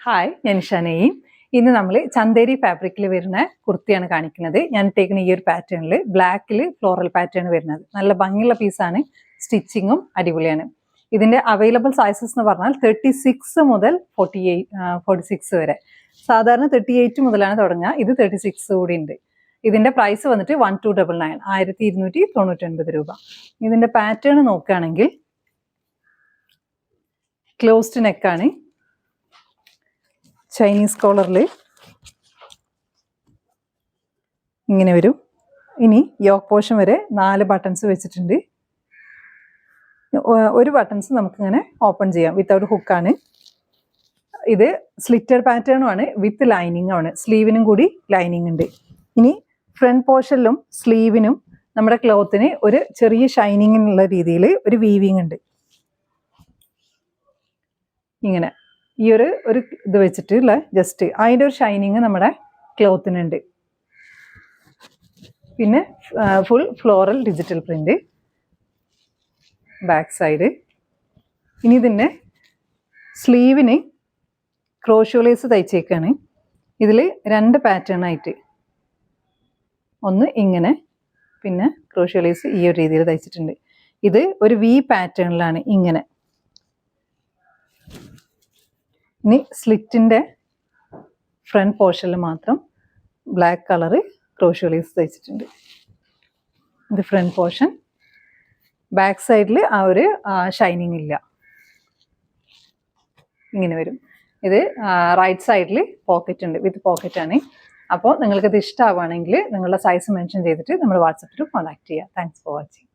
Hi, ഞാൻ ഷനയും. ഇന്ന് നമ്മൾ ചന്തേരി ഫാബ്രിക്കിൽ വരുന്ന കുർത്തിയാണ് കാണിക്കുന്നത്. ഞാൻ ഇട്ടേക്കുന്ന ഈ ഒരു പാറ്റേണിൽ ബ്ലാക്കിൽ ഫ്ലോറൽ പാറ്റേൺ വരുന്നത് നല്ല ഭംഗിയുള്ള പീസാണ്. സ്റ്റിച്ചിങ്ങും അടിപൊളിയാണ്. ഇതിൻ്റെ അവൈലബിൾ സൈസസ് എന്ന് പറഞ്ഞാൽ 36 മുതൽ 46 വരെ. സാധാരണ 38 മുതലാണ് തുടങ്ങുക. ഇത് 36 കൂടി ഉണ്ട്. ഇതിൻ്റെ പ്രൈസ് വന്നിട്ട് 1299, 1299 രൂപ. ഇതിൻ്റെ പാറ്റേൺ നോക്കുകയാണെങ്കിൽ ക്ലോസ്ഡ് നെക്കാണ്, ചൈനീസ് കോളറിൽ ഇങ്ങനെ വരും. ഇനി യോക്ക് പോർഷൻ വരെ 4 ബട്ടൺസ് വെച്ചിട്ടുണ്ട്. ഒരു ബട്ടൺസ് നമുക്കിങ്ങനെ ഓപ്പൺ ചെയ്യാം, വിത്തൗട്ട് ഹുക്കാണ്. ഇത് സ്ലിറ്റർ പാറ്റേണുമാണ്, വിത്ത് ലൈനിങ് ആണ്. സ്ലീവിനും കൂടി ലൈനിങ് ഉണ്ട്. ഇനി ഫ്രണ്ട് പോർഷനിലും സ്ലീവിനും നമ്മുടെ ക്ലോത്തിന് ഒരു ചെറിയ ഷൈനിങ്ങിനുള്ള രീതിയിൽ ഒരു വീവിങ് ഉണ്ട്. ഇങ്ങനെ ഈ ഒരു ഇത് വെച്ചിട്ടുള്ള ജസ്റ്റ് അതിൻ്റെ ഒരു ഷൈനിങ് നമ്മുടെ ക്ലോത്തിനുണ്ട്. പിന്നെ full floral digital print back side. ഇനി ഇതിൻ്റെ സ്ലീവിന് ക്രോഷ്യോലേസ് തയ്ച്ചേക്കാണ്. ഇതിൽ 2 പാറ്റേൺ ആയിട്ട്, ഒന്ന് ഇങ്ങനെ, പിന്നെ ക്രോഷ്യോലേസ് ഈ ഒരു രീതിയിൽ തയ്ച്ചിട്ടുണ്ട്. ഇത് ഒരു വി പാറ്റേണിലാണ് ഇങ്ങനെ. ഇനി സ്ലിറ്റിൻ്റെ ഫ്രണ്ട് പോർഷനിൽ മാത്രം ബ്ലാക്ക് കളറ് ക്രോഷ്യോലേസ് തയ്ച്ചിട്ടുണ്ട്. ഇത് ഫ്രണ്ട് പോർഷൻ. ബാക്ക് സൈഡിൽ ആ ഒരു ഷൈനിങ് ഇല്ല, ഇങ്ങനെ വരും. ഇത് റൈറ്റ് സൈഡിൽ പോക്കറ്റ് ഉണ്ട്, വിത്ത് പോക്കറ്റാണ്. അപ്പോൾ നിങ്ങൾക്കിത് ഇഷ്ടമാവുകയാണെങ്കിൽ നിങ്ങളുടെ സൈസ് മെൻഷൻ ചെയ്തിട്ട് നമ്മൾ വാട്സപ്പിൽ കോൺടാക്ട് ചെയ്യുക. Thanks for watching.